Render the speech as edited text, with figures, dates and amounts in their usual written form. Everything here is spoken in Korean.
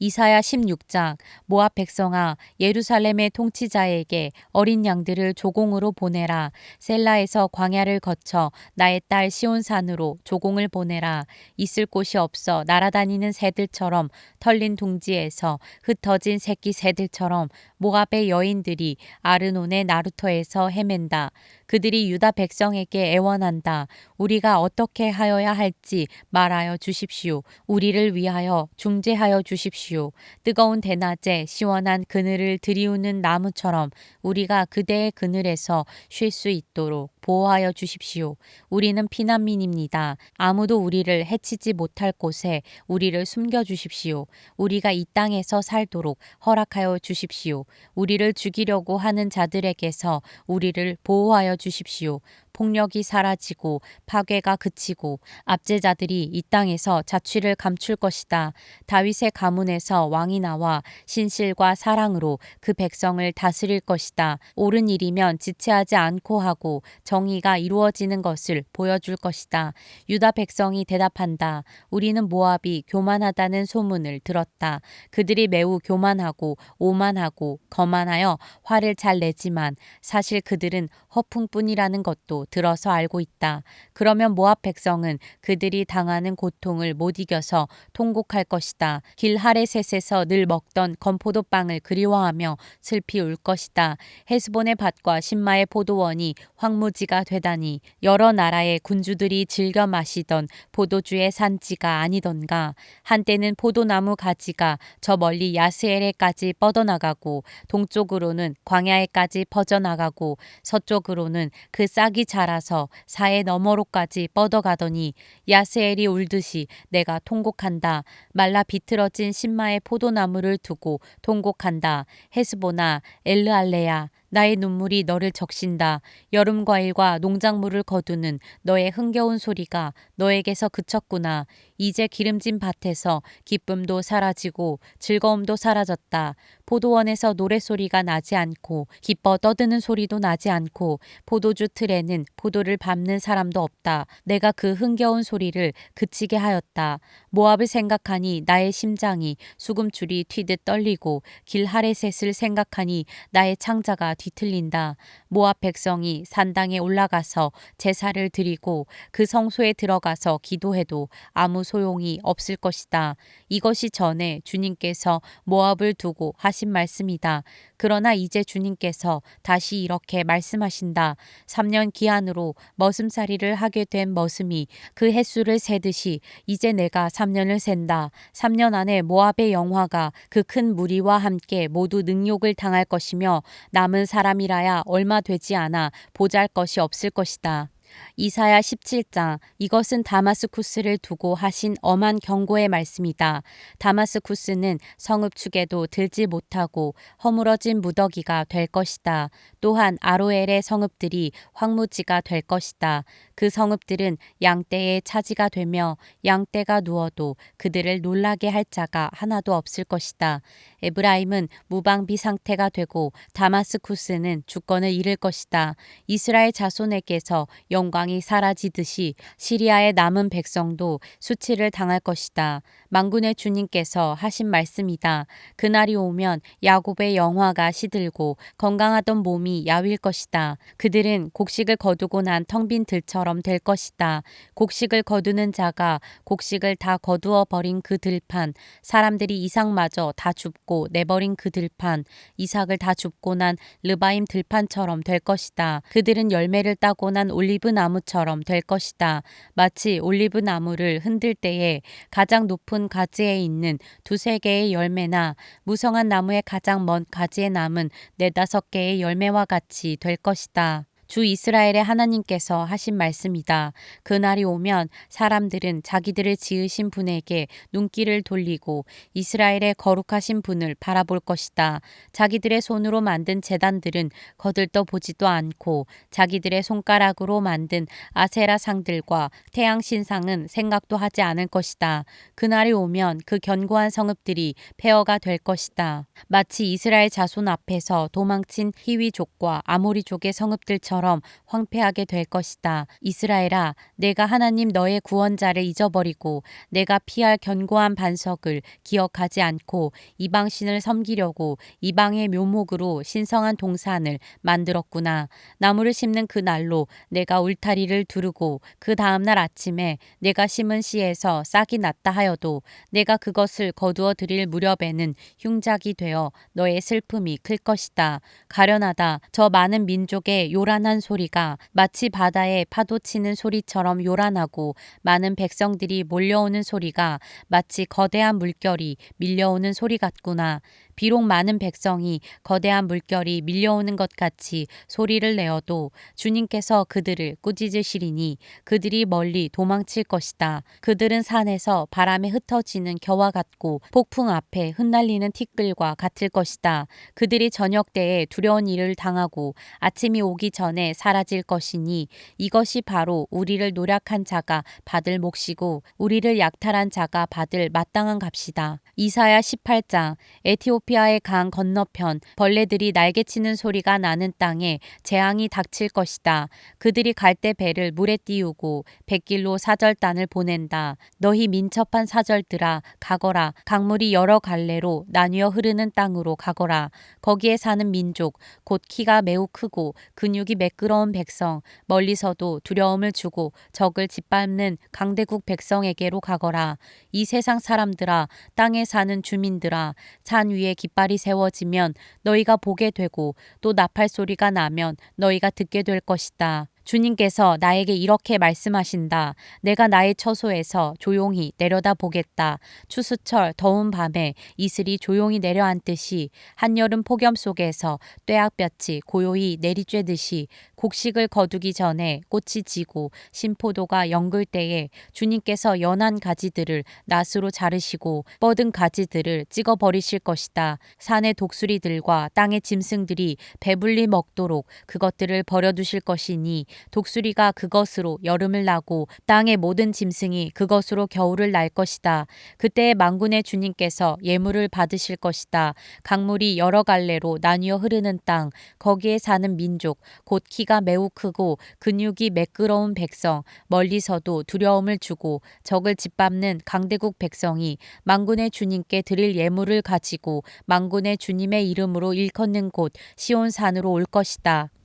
이사야 16장 모압 백성아 예루살렘의 통치자에게 어린 양들을 조공으로 보내라. 셀라에서 광야를 거쳐 나의 딸 시온산으로 조공을 보내라. 있을 곳이 없어 날아다니는 새들처럼 털린 둥지에서 흩어진 새끼 새들처럼 모압의 여인들이 아르논의 나루터에서 헤맨다. 그들이 유다 백성에게 애원한다. 우리가 어떻게 하여야 할지 말하여 주십시오. 우리를 위하여 중재하여 주십시오. 뜨거운 대낮에 시원한 그늘을 들이우는 나무처럼 우리가 그대의 그늘에서 쉴 수 있도록 보호하여 주십시오. 우리는 피난민입니다. 아무도 우리를 해치지 못할 곳에 우리를 숨겨 주십시오. 우리가 이 땅에서 살도록 허락하여 주십시오. 우리를 죽이려고 하는 자들에게서 우리를 보호하여 주십시오. 폭력이 사라지고 파괴가 그치고 압제자들이 이 땅에서 자취를 감출 것이다. 다윗의 가문에서 왕이 나와 신실과 사랑으로 그 백성을 다스릴 것이다. 옳은 일이면 지체하지 않고 하고 정의가 이루어지는 것을 보여줄 것이다. 유다 백성이 대답한다. 우리는 모압이 교만하다는 소문을 들었다. 그들이 매우 교만하고 오만하고 거만하여 화를 잘 내지만 사실 그들은 허풍뿐이라는 것도 들어서 알고 있다. 그러면 모압 백성은 그들이 당하는 고통을 못 이겨서 통곡할 것이다. 길 하레셋에서 늘 먹던 건포도빵을 그리워하며 슬피 울 것이다. 헤스본의 밭과 신마의 포도원이 황무지가 되다니 여러 나라의 군주들이 즐겨 마시던 포도주의 산지가 아니던가. 한때는 포도나무 가지가 저 멀리 야스엘에까지 뻗어나가고 동쪽으로는 광야에까지 퍼져나가고 서쪽으로는 그 싹이 자라서 사해 너머로까지 뻗어가더니 야스엘이 울듯이 내가 통곡한다. 말라 비틀어진 신마의 포도나무를 두고 통곡한다. 헤스보나 엘르알레야 나의 눈물이 너를 적신다. 여름 과일과 농작물을 거두는 너의 흥겨운 소리가 너에게서 그쳤구나. 이제 기름진 밭에서 기쁨도 사라지고 즐거움도 사라졌다. 포도원에서 노랫소리가 나지 않고 기뻐 떠드는 소리도 나지 않고 포도주 틀에는 포도를 밟는 사람도 없다. 내가 그 흥겨운 소리를 그치게 하였다. 모압을 생각하니 나의 심장이 수금줄이 튀듯 떨리고 길 하레셋을 생각하니 나의 창자가 뒤틀린다. 모압 백성이 산당에 올라가서 제사를 드리고 그 성소에 들어가서 기도해도 아무 소용이 없을 것이다. 이것이 전에 주님께서 모압을 두고 하신 말씀이다. 그러나 이제 주님께서 다시 이렇게 말씀하신다. 3년 기한으로 머슴살이를 하게 된 머슴이 그 횟수를 세듯이 이제 내가 3년을 센다. 3년 안에 모압의 영화가 그 큰 무리와 함께 모두 능욕을 당할 것이며 남은 사람이라야 얼마 되지 않아 보잘것이 없을 것이다. 이사야 17장 이것은 다마스쿠스를 두고 하신 엄한 경고의 말씀이다. 다마스쿠스는 성읍축에도 들지 못하고 허물어진 무더기가 될 것이다. 또한 아로엘의 성읍들이 황무지가 될 것이다. 그 성읍들은 양떼의 차지가 되며 양떼가 누워도 그들을 놀라게 할 자가 하나도 없을 것이다. 에브라임은 무방비 상태가 되고 다마스쿠스는 주권을 잃을 것이다. 이스라엘 자손에게서 영광이 사라지듯이 시리아의 남은 백성도 수치를 당할 것이다. 만군의 주님께서 하신 말씀이다. 그날이 오면 야곱의 영화가 시들고 건강하던 몸이 야윌 것이다. 그들은 곡식을 거두고 난 텅 빈 들처럼 될 것이다. 곡식을 거두는 자가 곡식을 다 거두어 버린 그 들판, 사람들이 이삭마저 다 줍고 내버린 그 들판, 이삭을 다 줍고 난 르바임 들판처럼 될 것이다. 그들은 열매를 따고 난 올리브 나무처럼 될 것이다. 마치 올리브 나무를 흔들 때에 가장 높은 가지에 있는 두세 개의 열매나 무성한 나무의 가장 먼 가지에 남은 네다섯 개의 열매와 같이 될 것이다. 주 이스라엘의 하나님께서 하신 말씀이다. 그날이 오면 사람들은 자기들을 지으신 분에게 눈길을 돌리고 이스라엘의 거룩하신 분을 바라볼 것이다. 자기들의 손으로 만든 제단들은 거들떠 보지도 않고 자기들의 손가락으로 만든 아세라 상들과 태양 신상은 생각도 하지 않을 것이다. 그날이 오면 그 견고한 성읍들이 폐허가 될 것이다. 마치 이스라엘 자손 앞에서 도망친 히위족과 아모리족의 성읍들처럼 소리처럼 황폐하게 될 것이다. 이스라엘아, 내가 하나님 너의 구원자를 잊어버리고 내가 피할 견고한 반석을 기억하지 않고 이방신을 섬기려고 이방의 묘목으로 신성한 동산을 만들었구나. 나무를 심는 그 날로 내가 울타리를 두르고 그 다음날 아침에 내가 심은 씨에서 싹이 났다 하여도 내가 그것을 거두어 드릴 무렵에는 흉작이 되어 너의 슬픔이 클 것이다. 가련하다. 저 많은 민족의 요란한 소리가 마치 바다에 파도 치는 소리처럼 요란하고 많은 백성들이 몰려오는 소리가 마치 거대한 물결이 밀려오는 소리 같구나. 비록 많은 백성이 거대한 물결이 밀려오는 것 같이 소리를 내어도 주님께서 그들을 꾸짖으시리니 그들이 멀리 도망칠 것이다. 그들은 산에서 바람에 흩어지는 겨와 같고 폭풍 앞에 흩날리는 티끌과 같을 것이다. 그들이 저녁 때에 두려운 일을 당하고 아침이 오기 전에 사라질 것이니 이것이 바로 우리를 노력한 자가 받을 몫이고 우리를 약탈한 자가 받을 마땅한 값이다. 이사야 18장. 에티오피아의 강 건너편 벌레들이 날개치는 소리가 나는 땅에 재앙이 닥칠 것이다. 그들이 갈대 배를 물에 띄우고 백길로 사절단을 보낸다. 너희 민첩한 사절들아 가거라. 강물이 여러 갈래로 나뉘어 흐르는 땅으로 가거라. 거기에 사는 민족 곧 키가 매우 크고 근육이 매끄러운 백성 멀리서도 두려움을 주고 적을 짓밟는 강대국 백성에게로 가거라. 이 세상 사람들아 땅에 사는 주민들아 산 위에 깃발이 세워지면 너희가 보게 되고 또 나팔 소리가 나면 너희가 듣게 될 것이다. 주님께서 나에게 이렇게 말씀하신다. 내가 나의 처소에서 조용히 내려다 보겠다. 추수철 더운 밤에 이슬이 조용히 내려앉듯이 한여름 폭염 속에서 떼약볕이 고요히 내리쬐듯이 곡식을 거두기 전에 꽃이 지고 신포도가 연글 때에 주님께서 연한 가지들을 낫으로 자르시고 뻗은 가지들을 찍어버리실 것이다. 산의 독수리들과 땅의 짐승들이 배불리 먹도록 그것들을 버려두실 것이니 독수리가 그것으로 여름을 나고 땅의 모든 짐승이 그것으로 겨울을 날 것이다. 그때 만군의 주님께서 예물을 받으실 것이다. 강물이 여러 갈래로 나뉘어 흐르는 땅, 거기에 사는 민족, 곧 키가 매우 크고 근육이 매끄러운 백성, 멀리서도 두려움을 주고 적을 짓밟는 강대국 백성이 만군의 주님께 드릴 예물을 가지고 만군의 주님의 이름으로 일컫는 곳 시온산으로 올 것이다.